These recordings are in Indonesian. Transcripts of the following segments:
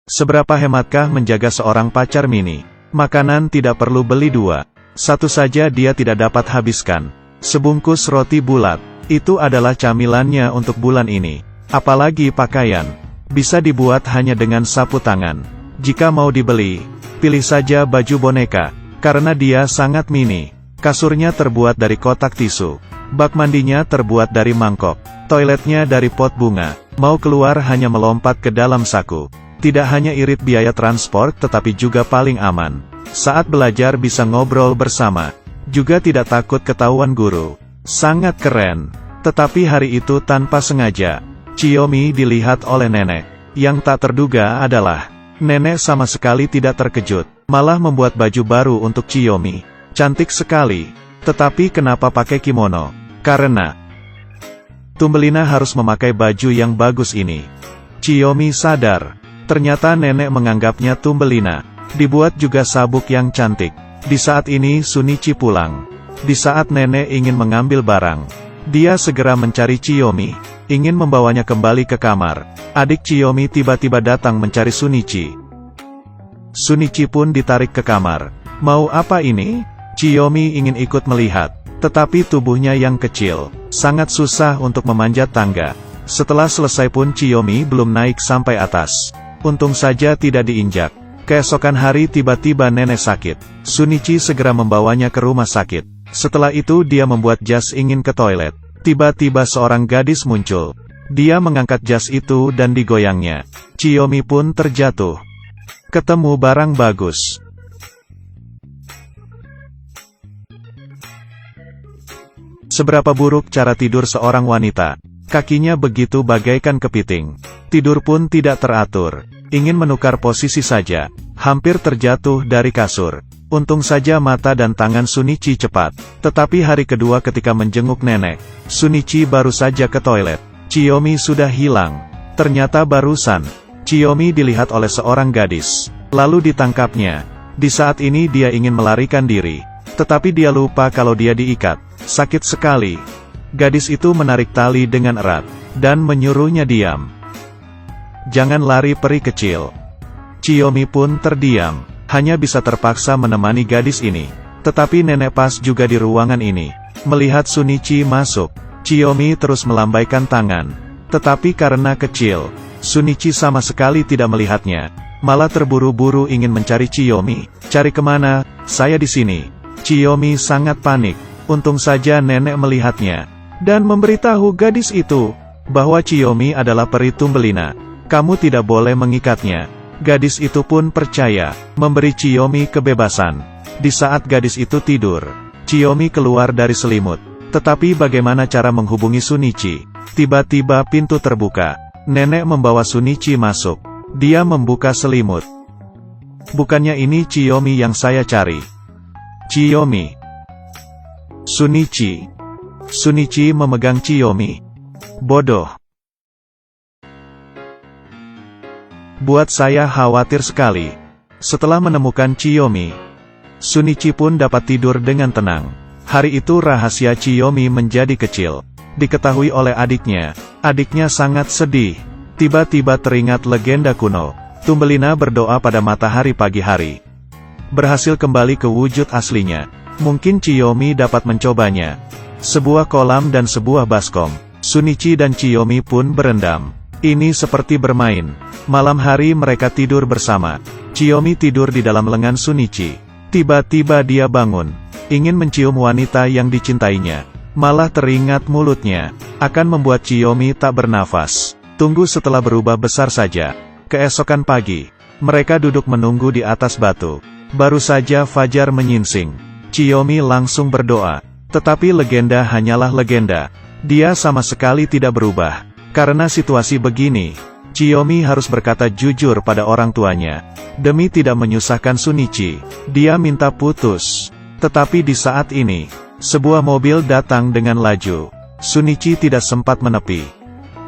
Seberapa hematkah menjaga seorang pacar mini? Makanan tidak perlu beli dua. Satu saja dia tidak dapat habiskan. Sebungkus roti bulat. Itu adalah camilannya untuk bulan ini. Apalagi pakaian. Bisa dibuat hanya dengan sapu tangan. Jika mau dibeli, pilih saja baju boneka. Karena dia sangat mini. Kasurnya terbuat dari kotak tisu. Bak mandinya terbuat dari mangkok. Toiletnya dari pot bunga. Mau keluar hanya melompat ke dalam saku. Tidak hanya irit biaya transport tetapi juga paling aman. Saat belajar bisa ngobrol bersama. Juga tidak takut ketahuan guru. Sangat keren. Tetapi hari itu tanpa sengaja, Xiaomi dilihat oleh nenek. Yang tak terduga adalah, nenek sama sekali tidak terkejut. Malah membuat baju baru untuk Xiaomi. Cantik sekali. Tetapi kenapa pakai kimono? Karena Thumbelina harus memakai baju yang bagus ini. Xiaomi sadar. Ternyata nenek menganggapnya Thumbelina. Dibuat juga sabuk yang cantik. Di saat ini Shunichi pulang. Di saat nenek ingin mengambil barang, dia segera mencari Xiaomi. Ingin membawanya kembali ke kamar. Adik Xiaomi tiba-tiba datang mencari Shunichi. Shunichi pun ditarik ke kamar. Mau apa ini? Xiaomi ingin ikut melihat. Tetapi tubuhnya yang kecil, sangat susah untuk memanjat tangga. Setelah selesai pun Xiaomi belum naik sampai atas. Untung saja tidak diinjak. Keesokan hari tiba-tiba nenek sakit. Shunichi segera membawanya ke rumah sakit. Setelah itu dia membuat jas ingin ke toilet. Tiba-tiba seorang gadis muncul. Dia mengangkat jas itu dan digoyangnya. Xiaomi pun terjatuh. Ketemu barang bagus. Seberapa buruk cara tidur seorang wanita. Kakinya begitu bagaikan kepiting. Tidur pun tidak teratur. Ingin menukar posisi saja. Hampir terjatuh dari kasur. Untung saja mata dan tangan Shunichi cepat. Tetapi hari kedua ketika menjenguk nenek, Shunichi baru saja ke toilet. Xiaomi sudah hilang. Ternyata barusan, Xiaomi dilihat oleh seorang gadis. Lalu ditangkapnya. Di saat ini dia ingin melarikan diri. Tetapi dia lupa kalau dia diikat. Sakit sekali. Gadis itu menarik tali dengan erat, dan menyuruhnya diam. Jangan lari peri kecil. Xiaomi pun terdiam, hanya bisa terpaksa menemani gadis ini. Tetapi nenek pas juga di ruangan ini. Melihat Shunichi masuk, Xiaomi terus melambaikan tangan. Tetapi karena kecil, Shunichi sama sekali tidak melihatnya. Malah terburu-buru ingin mencari Xiaomi. Cari kemana? Saya di sini. Xiaomi sangat panik. Untung saja nenek melihatnya. Dan memberitahu gadis itu, bahwa Xiaomi adalah peri Thumbelina. Kamu tidak boleh mengikatnya. Gadis itu pun percaya, memberi Xiaomi kebebasan. Di saat gadis itu tidur, Xiaomi keluar dari selimut. Tetapi bagaimana cara menghubungi Shunichi? Tiba-tiba pintu terbuka. Nenek membawa Shunichi masuk. Dia membuka selimut. Bukannya ini Xiaomi yang saya cari. Xiaomi. Shunichi. Shunichi memegang Xiaomi. Bodoh. Buat saya khawatir sekali. Setelah menemukan Xiaomi, Shunichi pun dapat tidur dengan tenang. Hari itu rahasia Xiaomi menjadi kecil. Diketahui oleh adiknya. Adiknya sangat sedih. Tiba-tiba teringat legenda kuno. Thumbelina berdoa pada matahari pagi hari. Berhasil kembali ke wujud aslinya. Mungkin Xiaomi dapat mencobanya. Sebuah kolam dan sebuah baskom. Shunichi dan Xiaomi pun berendam. Ini seperti bermain. Malam hari mereka tidur bersama. Xiaomi tidur di dalam lengan Shunichi. Tiba-tiba dia bangun. Ingin mencium wanita yang dicintainya. Malah teringat mulutnya. Akan membuat Xiaomi tak bernafas. Tunggu setelah berubah besar saja. Keesokan pagi, mereka duduk menunggu di atas batu. Baru saja fajar menyingsing. Xiaomi langsung berdoa. Tetapi legenda hanyalah legenda. Dia sama sekali tidak berubah. Karena situasi begini, Xiaomi harus berkata jujur pada orang tuanya. Demi tidak menyusahkan Shunichi, dia minta putus. Tetapi di saat ini, sebuah mobil datang dengan laju. Shunichi tidak sempat menepi.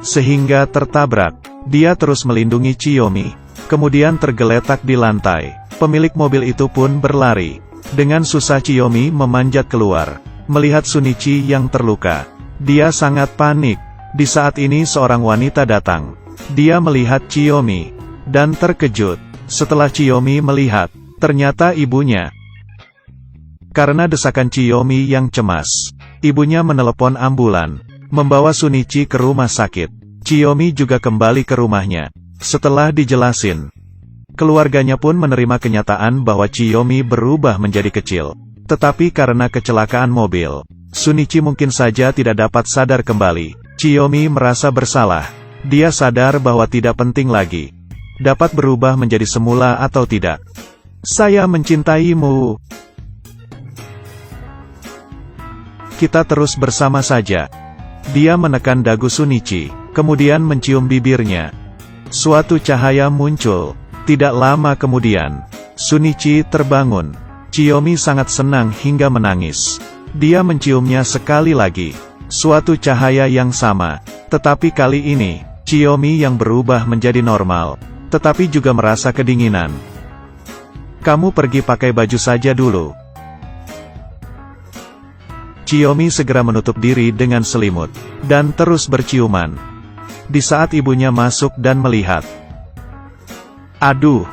Sehingga tertabrak. Dia terus melindungi Xiaomi. Kemudian tergeletak di lantai. Pemilik mobil itu pun berlari. Dengan susah Xiaomi memanjat keluar. Melihat Shunichi yang terluka, dia sangat panik. Di saat ini seorang wanita datang. Dia melihat Xiaomi. dan terkejut setelah Qiaomi melihat, ternyata ibunya. Karena desakan Qiaomi yang cemas, ibunya menelepon ambulan, membawa Shunichi ke rumah sakit. Qiaomi juga kembali ke rumahnya. Setelah dijelasin, keluarganya pun menerima kenyataan bahwa Qiaomi berubah menjadi kecil. Tetapi karena kecelakaan mobil, Shunichi mungkin saja tidak dapat sadar kembali. Qiaomi merasa bersalah. Dia sadar bahwa tidak penting lagi dapat berubah menjadi semula atau tidak. Saya mencintaimu. Kita terus bersama saja. Dia menekan dagu Shunichi, kemudian mencium bibirnya. Suatu cahaya muncul. Tidak lama kemudian, Shunichi terbangun. Qiaomi sangat senang hingga menangis. Dia menciumnya sekali lagi. Suatu cahaya yang sama. Tetapi kali ini, Qiaomi yang berubah menjadi normal, tetapi juga merasa kedinginan. Kamu pergi pakai baju saja dulu. Qiaomi segera menutup diri dengan selimut, dan terus berciuman. Di saat ibunya masuk dan melihat. Aduh.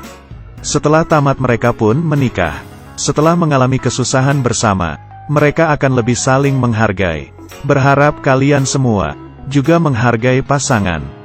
Setelah tamat mereka pun menikah. Setelah mengalami kesusahan bersama, mereka akan lebih saling menghargai. Berharap kalian semua juga menghargai pasangan.